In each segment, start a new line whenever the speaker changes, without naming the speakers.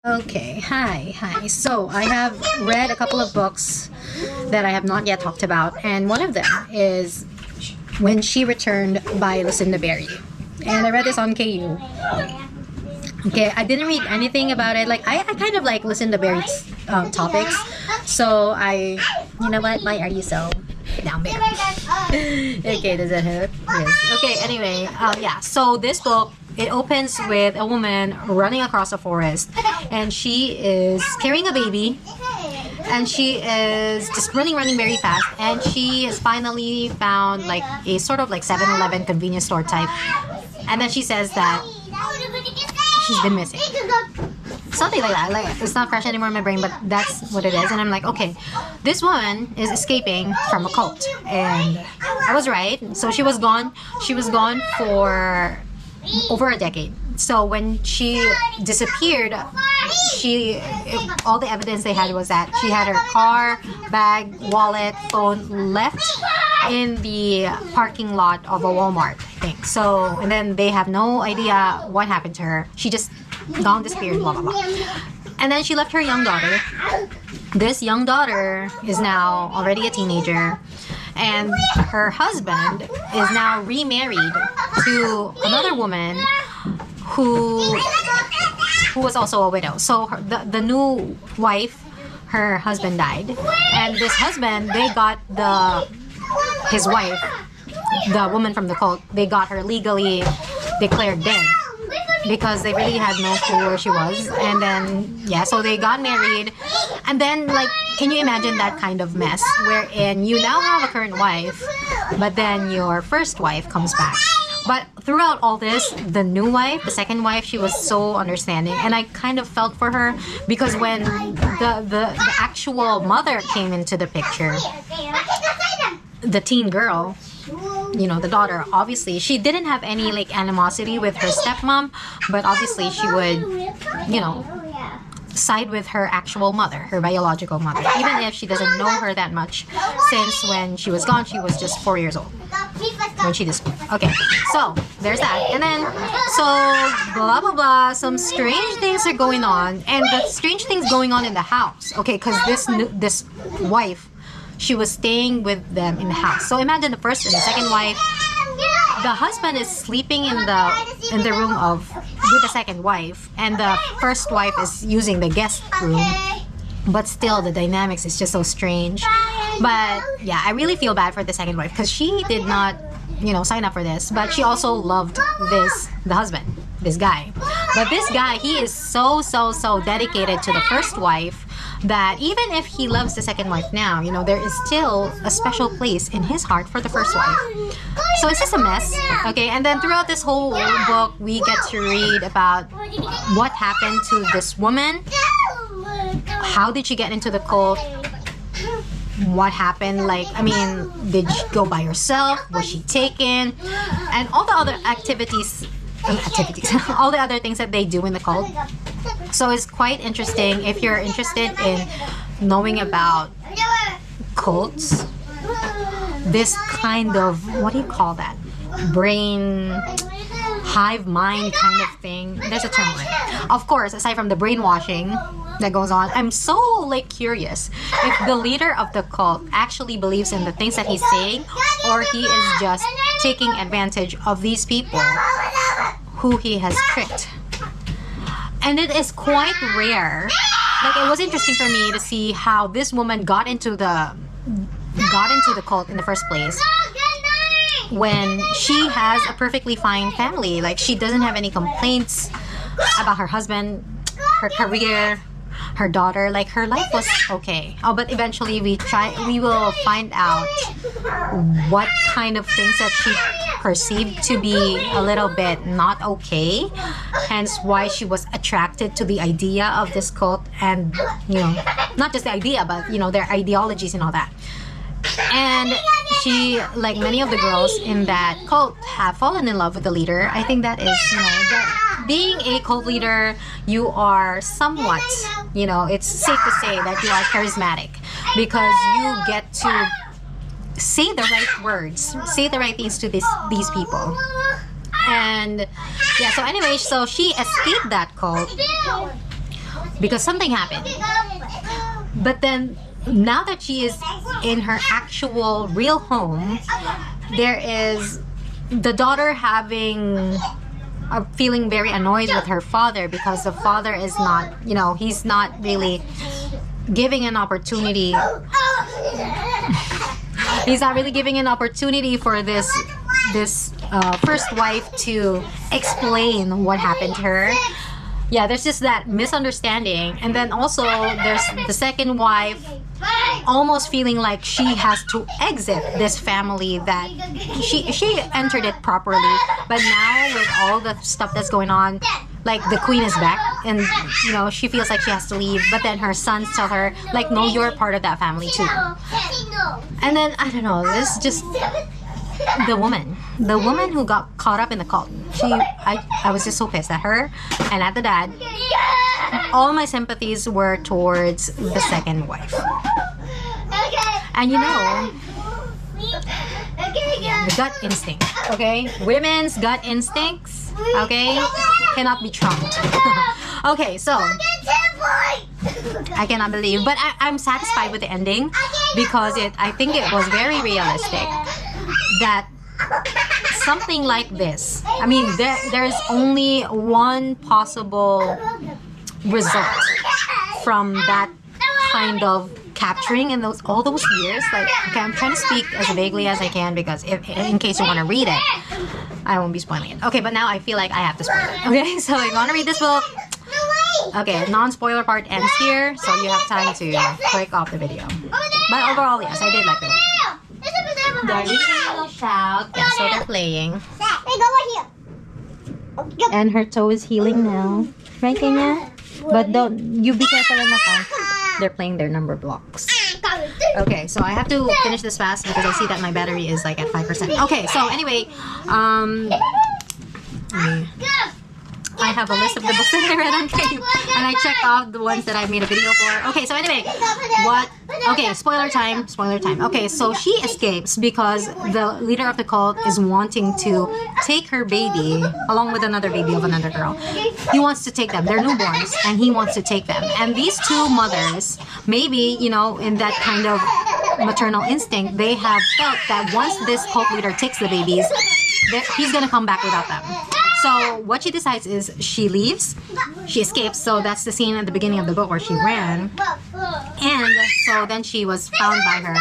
Okay, hi. So I have read a couple of books that I have not yet talked about, and one of them is When She Returned by Lucinda Berry. And I read this on KU. Okay, I didn't read anything about it. Like, I kind of like Lucinda Berry's topics. So you know what? Why are you so down there? Okay, does that hurt? Yes. Okay, anyway, yeah. So this book, it opens with a woman running across a forest, and she is carrying a baby, and she is just running very fast, and she has finally found like a sort of like 7-Eleven convenience store type, and then she says that she's been missing. Something like that. Like, it's not fresh anymore in my brain, but that's what it is. And I'm like, okay, this woman is escaping from a cult, and I was right. So she was gone. She was gone for over a decade. So when she disappeared, all the evidence they had was that she had her car, bag, wallet, phone left in the parking lot of a Walmart, I think. So, and then they have no idea what happened to her. She just gone, disappeared, blah blah blah. And then she left her young daughter. This young daughter is now already a teenager, and her husband is now remarried to another woman who was also a widow. So the new wife, her husband died, and this husband, they got his wife, the woman from the cult, they got her legally declared dead because they really had no clue where she was. And then yeah, so they got married, and then, like, can you imagine that kind of mess wherein you now have a current wife, but then your first wife comes back? But throughout all this, the new wife, the second wife, she was so understanding, and I kind of felt for her, because when the actual mother came into the picture, the teen girl, you know, the daughter, obviously she didn't have any like animosity with her stepmom, but obviously she would, you know, side with her actual mother, her biological mother, even if she doesn't know her that much, since when she was gone, she was just 4 years old when she disappeared. Okay, so there's that. And then, so blah blah blah, some strange things are going on, and the strange things going on in the house, okay, because this wife, she was staying with them in the house. So imagine the first and the second wife. The husband is sleeping in the room with the second wife, and the first wife is using the guest room. But still, the dynamics is just so strange. But yeah, I really feel bad for the second wife, because she did not, you know, sign up for this. But she also loved the husband, this guy. But this guy, he is so dedicated to the first wife, that even if he loves the second wife now, you know, there is still a special place in his heart for the first wife. So it's just a mess. Okay, and then throughout this whole book, we get to read about what happened to this woman. How did she get into the cult? What happened? Like, I mean, did she go by herself? Was she taken? And all the other activities, all the other things that they do in the cult. So it's quite interesting if you're interested in knowing about cults. This kind of, what do you call that? Brain, hive mind kind of thing. There's a term for it. Of course, aside from the brainwashing that goes on, I'm so like curious if the leader of the cult actually believes in the things that he's saying, or he is just taking advantage of these people who he has tricked. And it is quite rare. Like, it was interesting for me to see how this woman got into the cult in the first place, when she has a perfectly fine family. Like, she doesn't have any complaints about her husband, her career, her daughter. Like, her life was okay. Oh, but eventually we will find out what kind of things that she perceived to be a little bit not okay, hence why she was attracted to the idea of this cult, and, you know, not just the idea, but, you know, their ideologies and all that. And she, like many of the girls in that cult, have fallen in love with the leader. I think that is, you know, that being a cult leader, you are somewhat, you know, it's safe to say that you are charismatic, because you get to say the right words, say the right things to these people. And yeah, so anyway, so she escaped that cult, because something happened. But then now that she is in her actual real home, there is the daughter feeling very annoyed with her father because the father is not, he's not really giving an opportunity. He's not really giving an opportunity for this first wife to explain what happened to her. Yeah, there's just that misunderstanding. And then also there's the second wife almost feeling like she has to exit this family that she entered it properly, but now with all the stuff that's going on, like the queen is back and she feels like she has to leave, but then her sons tell her like, no, you're part of that family too. And then I don't know, this is just the woman who got caught up in the cult. I was just so pissed at her and at the dad. All my sympathies were towards the second wife. And the gut instinct, okay? Women's gut instincts, okay, cannot be trumped. Okay, so I cannot believe, but I'm satisfied with the ending because I think it was very realistic that something like this, I mean, there's only one possible result from that kind of capturing in all those years. Like, okay, I'm trying to speak as vaguely as I can because in case you want to read it, I won't be spoiling it. Okay, but now I feel like I have to spoil it. Okay, so if you want to read this book, okay, non-spoiler part ends here, so you have time to click off the video. But overall, yes, I did like it. They're using a little shout. Yeah, so they're playing. And her toe is healing now. Right, Kenya? But you be careful enough. They're playing their number blocks. Okay, so I have to finish this fast because I see that my battery is like at 5%. Okay, so anyway, I have a list of the books that I read on tape, and I checked off the ones that I made a video for. Okay, so anyway, okay, spoiler time. Okay, so she escapes because the leader of the cult is wanting to take her baby, along with another baby of another girl. He wants to take them. They're newborns, and he wants to take them. And these two mothers, maybe, in that kind of maternal instinct, they have felt that once this cult leader takes the babies, he's gonna come back without them. So what she decides is she leaves, she escapes. So that's the scene at the beginning of the book where she ran. And so then she was found by her.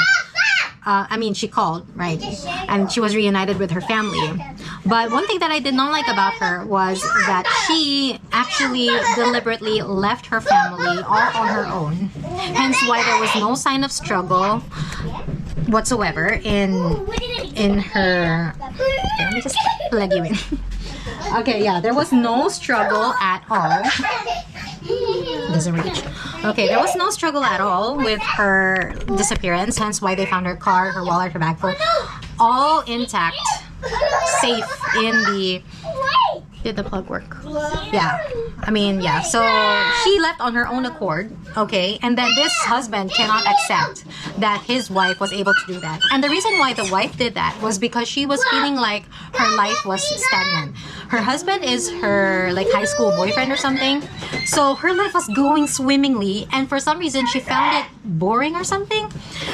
She called, right? And she was reunited with her family. But one thing that I did not like about her was that she actually deliberately left her family all on her own. Hence why there was no sign of struggle whatsoever in her... Okay, let me just plug you in. Okay, yeah, there was no struggle at all. Doesn't reach. Okay, there was no struggle at all with her disappearance, hence why they found her car, her wallet, her bag full, all intact, safe in the... Did the plug work? Yeah. Yeah. So she left on her own accord, okay? And then this husband cannot accept that his wife was able to do that. And the reason why the wife did that was because she was feeling like her life was stagnant. Her husband is her high school boyfriend or something. So her life was going swimmingly, and for some reason she found it boring or something.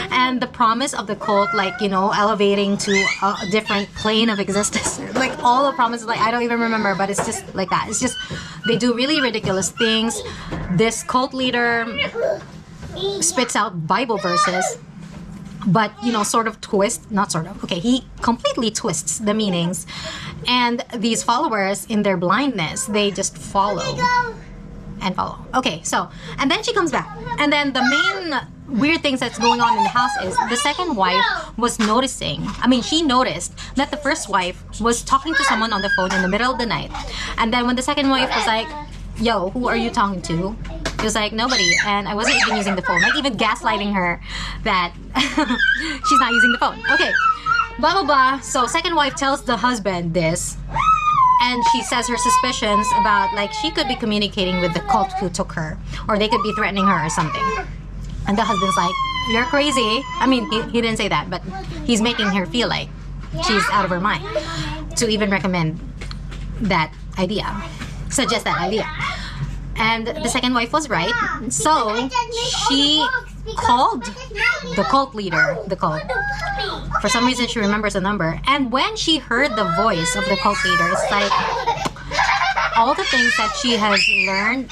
And the promise of the cult, elevating to a different plane of existence, all the promises, I don't even remember, but it's just like that. It's just, they do really ridiculous things. This cult leader spits out Bible verses, but sort of he completely twists the meanings, and these followers, in their blindness, they just follow. Okay, so, and then she comes back, and then the main weird things that's going on in the house is the second wife was noticing, she noticed that the first wife was talking to someone on the phone in the middle of the night. And then when the second wife was like, yo, who are you talking to? She was like, nobody. And I wasn't even using the phone, even gaslighting her that she's not using the phone. Okay, blah, blah, blah. So second wife tells the husband this, and she says her suspicions about, she could be communicating with the cult who took her, or they could be threatening her or something. And the husband's like, you're crazy. He didn't say that, but he's making her feel like she's out of her mind to even recommend that idea, suggest that idea. And the second wife was right. So she called the cult leader, the cult. For some reason, she remembers the number. And when she heard the voice of the cult leader, it's like all the things that she has learned,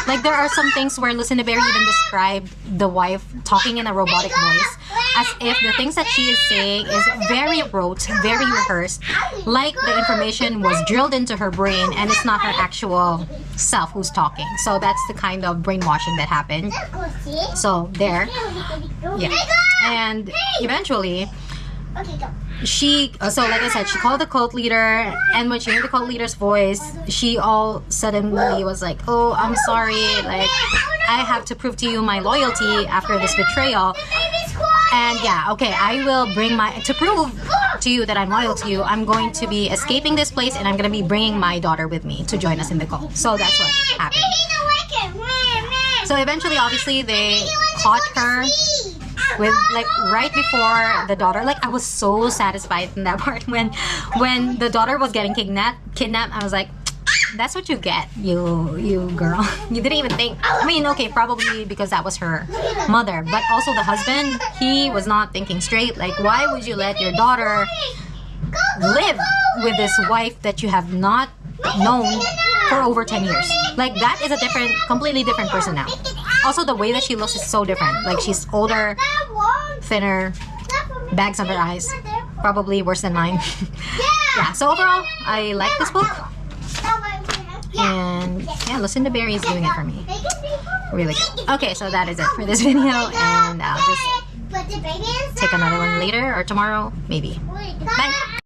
like there are some things where Lucinda Berry even described the wife talking in a robotic voice, as if the things that she is saying is very rote, very rehearsed, like the information was drilled into her brain and it's not her actual self who's talking. So that's the kind of brainwashing that happened. So there, yeah. And eventually, so like I said, she called the cult leader, and when she heard the cult leader's voice, she all suddenly was like, oh, I'm sorry, like I have to prove to you my loyalty after this betrayal. And yeah, okay, I will bring to prove to you that I'm loyal to you, I'm going to be escaping this place and I'm going to be bringing my daughter with me to join us in the cult. So that's what happened. So eventually, obviously, they caught her with, like, right before the daughter. Like, I was so satisfied in that part when the daughter was getting kidnapped. I was like, that's what you get, you girl. You didn't even think. I mean, okay, probably because that was her mother, but also the husband, he was not thinking straight. Like, why would you let your daughter live with this wife that you have not known for over 10 years? Like, that is a completely different person now. Also, the way that she looks is so different. Like, she's older, thinner, bags under her eyes, probably worse than mine. Yeah, so overall, I like this book. And yeah, Lucinda Berry is doing it for me. Really good. Okay, so that is it for this video, and I'll just take another one later or tomorrow, maybe. Bye!